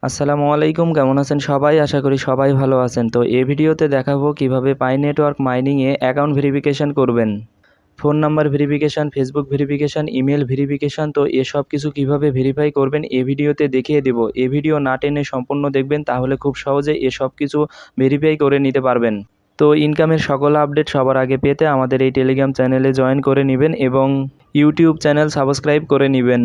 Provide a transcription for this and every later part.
আসসালামু আলাইকুম, কেমন আছেন সবাই? আশা করি সবাই ভালো আছেন। তো এই ভিডিওতে দেখাবো কিভাবে পাই নেটওয়ার্ক মাইনিংয়ে অ্যাকাউন্ট ভেরিফিকেশন করবেন। Phone number verification, Facebook verification, email verification, তো এসব কিছু কিভাবে ভেরিফাই করবেন এই ভিডিওতে দেখিয়ে দেব। এই ভিডিও না টেনে সম্পূর্ণ দেখবেন, তাহলে খুব সহজে এসব কিছু ভেরিফাই করে নিতে পারবেন। তো ইনকামের সকল আপডেট সবার আগে পেতে আমাদের এই টেলিগ্রাম চ্যানেলে জয়েন করে নেবেন এবং ইউটিউব চ্যানেল সাবস্ক্রাইব করে নেবেন।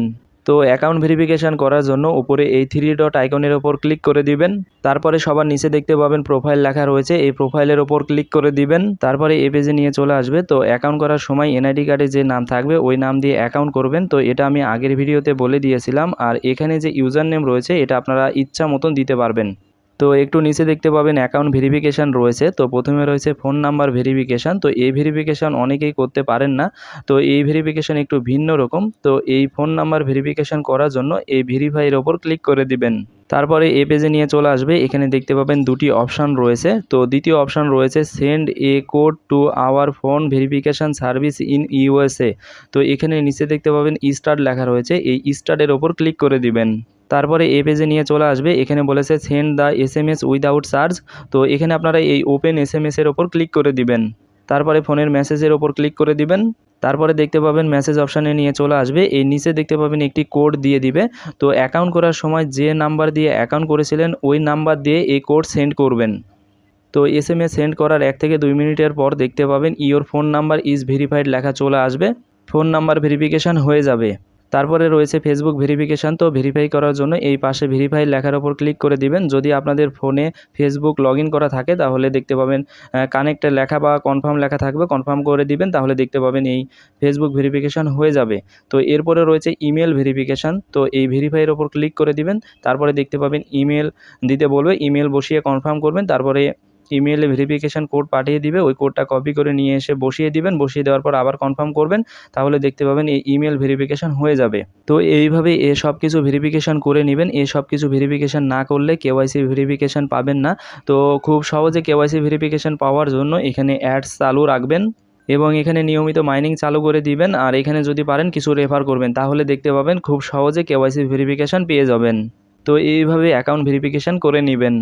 তো অ্যাকাউন্ট ভেরিফিকেশান করার জন্য উপরে এই থ্রি ডট আইকনের ওপর ক্লিক করে দিবেন। তারপরে সবার নিচে দেখতে পাবেন প্রোফাইল লেখা রয়েছে, এই প্রোফাইলের ওপর ক্লিক করে দিবেন। তারপরে এই পেজে নিয়ে চলে আসবে। তো অ্যাকাউন্ট করার সময় এনআইডি কার্ডে যে নাম থাকবে ওই নাম দিয়ে অ্যাকাউন্ট করবেন। তো এটা আমি আগের ভিডিওতে বলে দিয়েছিলাম। আর এখানে যে ইউজার নেম রয়েছে এটা আপনারা ইচ্ছা মতন দিতে পারবেন। তো একটু নিচে দেখতে পাবেন অ্যাকাউন্ট ভেরিফিকেশান রয়েছে। তো প্রথমে রয়েছে ফোন নাম্বার ভেরিফিকেশান। তো এই ভেরিফিকেশান অনেকেই করতে পারেন না। তো এই ভেরিফিকেশান একটু ভিন্ন রকম। তো এই ফোন নাম্বার ভেরিফিকেশান করার জন্য এই ভেরিফাইয়ের ওপর ক্লিক করে দিবেন। তারপরে এই পেজে নিয়ে চলে আসবে। এখানে দেখতে পাবেন দুটি অপশান রয়েছে। তো দ্বিতীয় অপশান রয়েছে send A code to our phone verification service in USA. তো এখানে নিচে দেখতে পাবেন স্টার্ট লেখা রয়েছে, এই স্টার্টের ওপর ক্লিক করে দিবেন। তারপরে এই পেজে নিয়ে চলে আসবে। এখানে বলেছে send the SMS without charge. তো এখানে আপনারা এই ওপেন এসএমএসের ওপর ক্লিক করে দিবেন। তারপরে ফোনের মেসেজের ওপর ক্লিক করে দিবেন। তারপরে দেখতে পাবেন মেসেজ অপশানে নিয়ে চলে আসবে। এই নিচে দেখতে পাবেন একটি কোড দিয়ে দিবে। তো অ্যাকাউন্ট করার সময় যে নাম্বার দিয়ে অ্যাকাউন্ট করেছিলেন ওই নাম্বার দিয়ে এই কোড সেন্ড করবেন। তো এসএমএস সেন্ড করার 1 থেকে 2 মিনিটের পর দেখতে পাবেন your phone number is verified লেখা চলে আসবে। ফোন নাম্বার ভেরিফিকেশান হয়ে যাবে। তারপরে রয়েছে ফেসবুক ভেরিফিকেশান। তো ভেরিফাই করার জন্য এই পাশে ভেরিফাই লেখার ওপর ক্লিক করে দিবেন। যদি আপনাদের ফোনে ফেসবুক লগইন করা থাকে তাহলে দেখতে পাবেন কানেক্টে লেখা বা কনফার্ম লেখা থাকবে, কনফার্ম করে দিবেন, তাহলে দেখতে পাবেন এই ফেসবুক ভেরিফিকেশান হয়ে যাবে। তো এরপরে রয়েছে ইমেল ভেরিফিকেশান। তো এই ভেরিফাইয়ের ওপর ক্লিক করে দিবেন। তারপরে দেখতে পাবেন ইমেল দিতে বলবে, ইমেল বসিয়ে কনফার্ম করবেন। তারপরে ইমেইলে ভেরিফিকেশান কোড পাঠিয়ে দিবে, ওই কোডটা কপি করে নিয়ে এসে বসিয়ে দিবেন। বসিয়ে দেওয়ার পর আবার কনফার্ম করবেন, তাহলে দেখতে পাবেন এই ইমেল ভেরিফিকেশান হয়ে যাবে। তো এইভাবে সব কিছু ভেরিফিকেশান করে নেবেন। সব কিছু ভেরিফিকেশান না করলে কেওয়াইসি ভেরিফিকেশান পাবেন না। তো খুব সহজে কেওয়াইসি ভেরিফিকেশান পাওয়ার জন্য এখানে অ্যাডস চালু রাখবেন এবং এখানে নিয়মিত মাইনিং চালু করে দিবেন। আর এখানে যদি পারেন কিছু রেফার করবেন, তাহলে দেখতে পাবেন খুব সহজে কেওয়াইসি ভেরিফিকেশান পেয়ে যাবেন। তো এইভাবে অ্যাকাউন্ট ভেরিফিকেশান করে নেবেন।